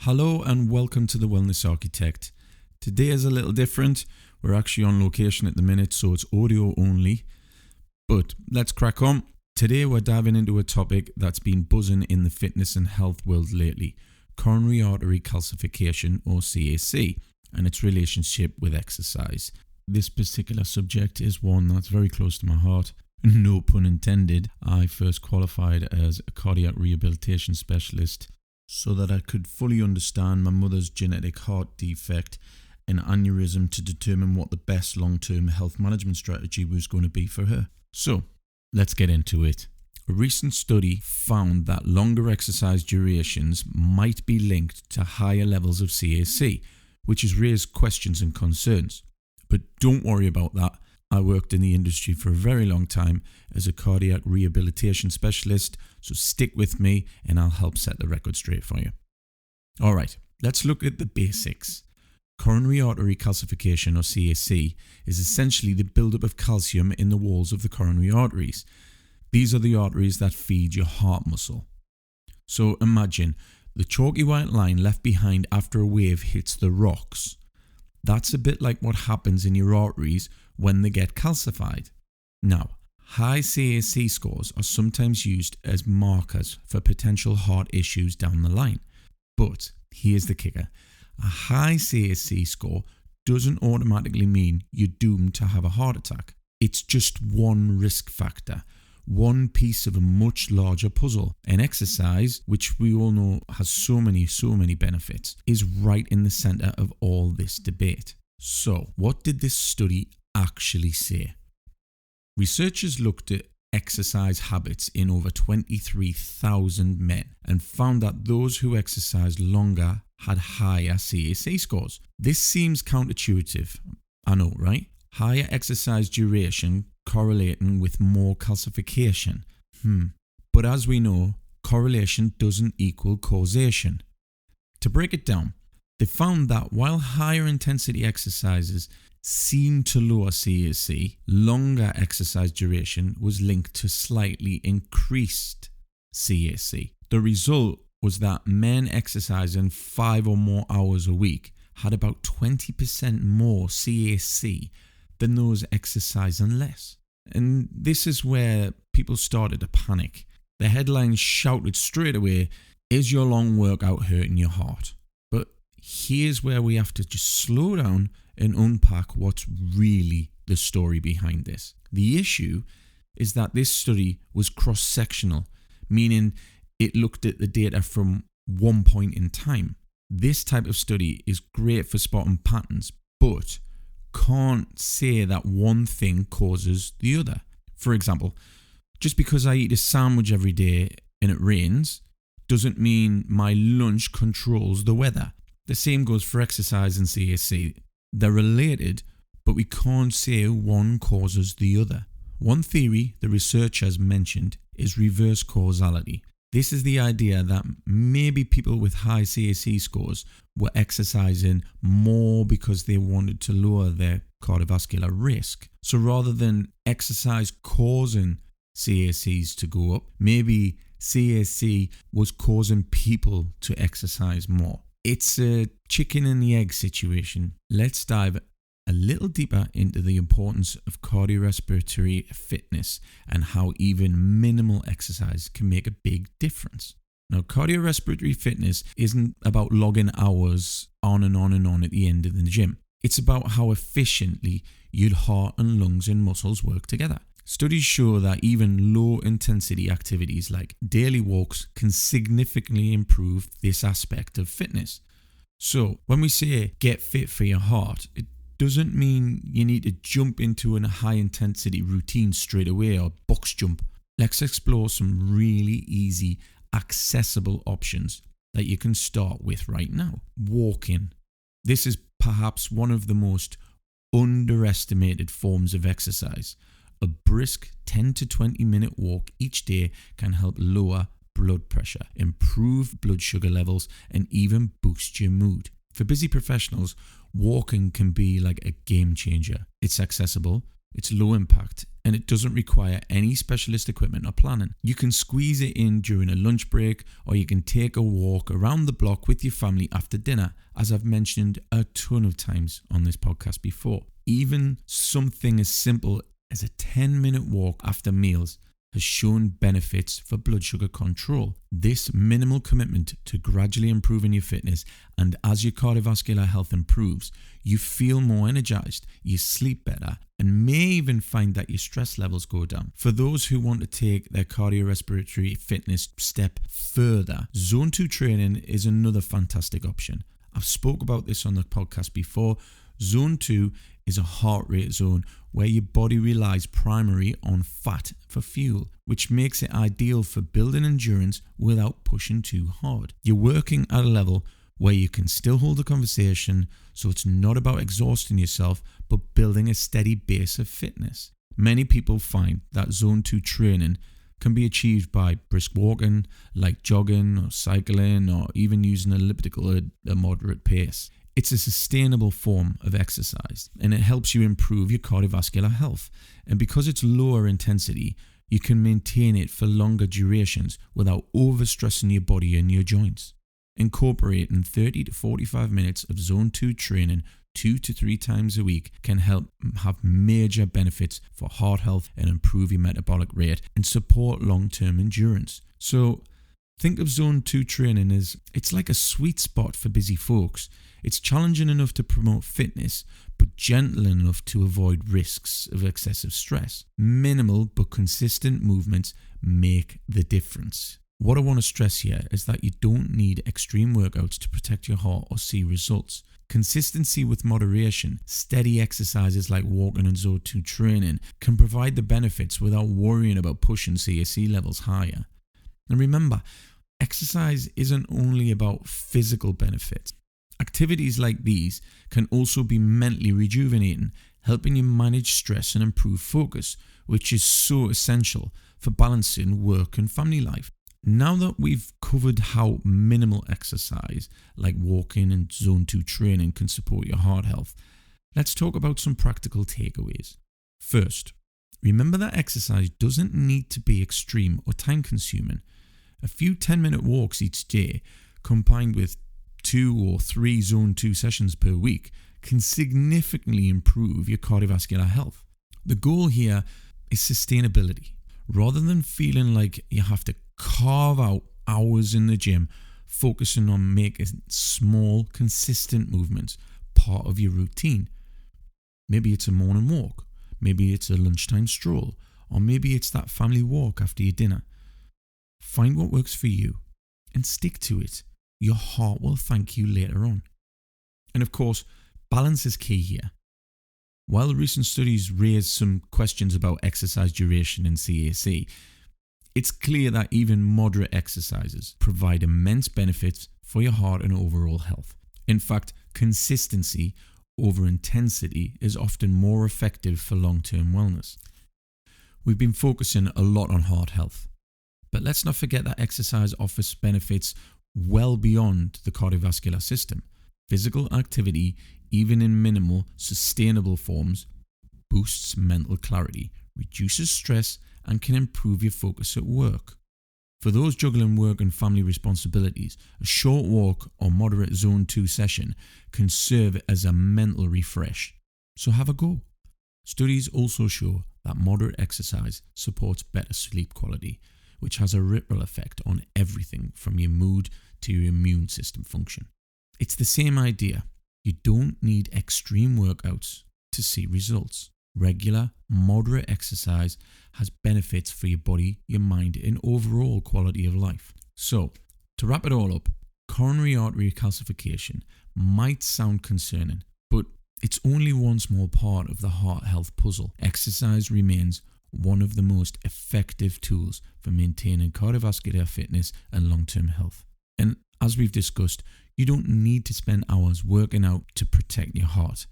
Hello and welcome to the Wellness Architect. Today is a little different. We're actually on location at the minute, so it's audio only. But let's crack on. Today we're diving into a topic that's been buzzing in the fitness and health world lately: coronary artery calcification, or CAC, and its relationship with exercise. This particular subject is one that's very close to my heart. No pun intended. I first qualified as a cardiac rehabilitation specialist so that I could fully understand my mother's genetic heart defect and aneurysm to determine what the best long-term health management strategy was going to be for her. So, let's get into it. A recent study found that longer exercise durations might be linked to higher levels of CAC, which has raised questions and concerns. But don't worry about that. I worked in the industry for a very long time as a cardiac rehabilitation specialist, so stick with me and I'll help set the record straight for you. Alright, let's look at the basics. Coronary artery calcification, or CAC, is essentially the buildup of calcium in the walls of the coronary arteries. These are the arteries that feed your heart muscle. So imagine the chalky white line left behind after a wave hits the rocks. That's a bit like what happens in your arteries when they get calcified. Now, high CAC scores are sometimes used as markers for potential heart issues down the line. But here's the kicker. A high CAC score doesn't automatically mean you're doomed to have a heart attack. It's just one risk factor, one piece of a much larger puzzle. And exercise, which we all know has so many benefits, is right in the center of all this debate. So, what did this study actually say? Researchers looked at exercise habits in over 23,000 men and found that those who exercised longer had higher CAC scores. This seems counterintuitive, I know, right? Higher exercise duration correlating with more calcification. But as we know, correlation doesn't equal causation. To break it down, they found that while higher intensity exercises seem to lower CAC, longer exercise duration was linked to slightly increased CAC. The result was that men exercising 5 or more hours a week had about 20% more CAC than those exercising less. And this is where people started to panic. The headlines shouted straight away, "Is your long workout hurting your heart?" But here's where we have to just slow down and unpack what's really the story behind this. The issue is that this study was cross-sectional, meaning it looked at the data from one point in time. This type of study is great for spotting patterns, but can't say that one thing causes the other. For example, just because I eat a sandwich every day and it rains doesn't mean my lunch controls the weather. The same goes for exercise and CAC. They're related, but we can't say one causes the other. One theory the researchers mentioned is reverse causality. This is the idea that maybe people with high CAC scores were exercising more because they wanted to lower their cardiovascular risk. So rather than exercise causing CACs to go up, maybe CAC was causing people to exercise more. It's a chicken and the egg situation. Let's dive a little deeper into the importance of cardiorespiratory fitness and how even minimal exercise can make a big difference. Now, cardiorespiratory fitness isn't about logging hours on and on at the end of the gym. It's about how efficiently your heart and lungs and muscles work together. Studies show that even low-intensity activities like daily walks can significantly improve this aspect of fitness. So, when we say get fit for your heart, it doesn't mean you need to jump into a high-intensity routine straight away or box jump. Let's explore some really easy, accessible options that you can start with right now. Walking. This is perhaps one of the most underestimated forms of exercise. A brisk 10 to 20 minute walk each day can help lower blood pressure, improve blood sugar levels, and even boost your mood. For busy professionals, walking can be like a game changer. It's accessible, It's low impact and it doesn't require any specialist equipment or planning. You can squeeze it in during a lunch break, or you can take a walk around the block with your family after dinner, as I've mentioned a ton of times on this podcast before. Even something as simple as a 10-minute walk after meals has shown benefits for blood sugar control. This minimal commitment to gradually improving your fitness, and as your cardiovascular health improves, you feel more energized, you sleep better, and may even find that your stress levels go down. For those who want to take their cardiorespiratory fitness step further, Zone 2 training is another fantastic option. I've spoke about this on the podcast before. Zone 2 is a heart rate zone where your body relies primarily on fat for fuel, which makes it ideal for building endurance without pushing too hard. You're working at a level where you can still hold a conversation, so it's not about exhausting yourself, but building a steady base of fitness. Many people find that Zone 2 training can be achieved by brisk walking, like jogging or cycling, or even using an elliptical at a moderate pace. It's a sustainable form of exercise, and it helps you improve your cardiovascular health. And because it's lower intensity, you can maintain it for longer durations without overstressing your body and your joints. Incorporating 30 to 45 minutes of Zone 2 training 2 to 3 times a week can help have major benefits for heart health and improve your metabolic rate and support long-term endurance. So think of Zone 2 training as it's like a sweet spot for busy folks. It's challenging enough to promote fitness, but gentle enough to avoid risks of excessive stress. Minimal but consistent movements make the difference. What I want to stress here is that you don't need extreme workouts to protect your heart or see results. Consistency with moderation, steady exercises like walking and Zone 2 training can provide the benefits without worrying about pushing CAC levels higher. And remember, exercise isn't only about physical benefits. Activities like these can also be mentally rejuvenating, helping you manage stress and improve focus, which is so essential for balancing work and family life. Now that we've covered how minimal exercise like walking and Zone 2 training can support your heart health, let's talk about some practical takeaways. First, remember that exercise doesn't need to be extreme or time consuming. A few 10-minute walks each day, combined with 2 or 3 Zone 2 sessions per week, can significantly improve your cardiovascular health. The goal here is sustainability. Rather than feeling like you have to carve out hours in the gym, focusing on making small, consistent movements part of your routine. Maybe it's a morning walk, maybe it's a lunchtime stroll, or maybe it's that family walk after your dinner. Find what works for you and stick to it. Your heart will thank you later on. And of course, balance is key here. While recent studies raised some questions about exercise duration and CAC, it's clear that even moderate exercises provide immense benefits for your heart and overall health. In fact, consistency over intensity is often more effective for long-term wellness. We've been focusing a lot on heart health, but let's not forget that exercise offers benefits well beyond the cardiovascular system. Physical activity, even in minimal, sustainable forms, boosts mental clarity, reduces stress, and can improve your focus at work. For those juggling work and family responsibilities, a short walk or moderate Zone 2 session can serve as a mental refresh. So have a go. Studies also show that moderate exercise supports better sleep quality, which has a ripple effect on everything from your mood to your immune system function. It's the same idea. You don't need extreme workouts to see results. Regular, moderate exercise has benefits for your body, your mind, and overall quality of life. So, to wrap it all up, coronary artery calcification might sound concerning, but it's only one small part of the heart health puzzle. Exercise remains one of the most effective tools for maintaining cardiovascular fitness and long-term health. And as we've discussed, you don't need to spend hours working out to protect your heart.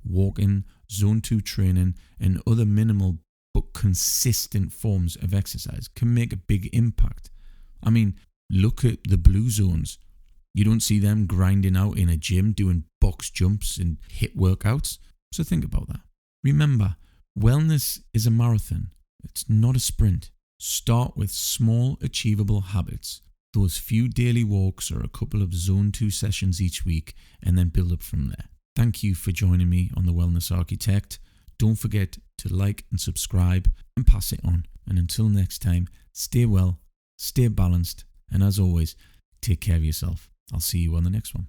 Walking, Zone 2 training, and other minimal but consistent forms of exercise can make a big impact. I mean, look at the blue zones. You don't see them grinding out in a gym doing box jumps and HIIT workouts. So think about that. Remember, Wellness is a marathon. It's not a sprint. Start with small, achievable habits. Those few daily walks or a couple of Zone 2 sessions each week, and then build up from there. Thank you for joining me on The Wellness Architect. Don't forget to like and subscribe and pass it on. And until next time, stay well, stay balanced, and as always, take care of yourself. I'll see you on the next one.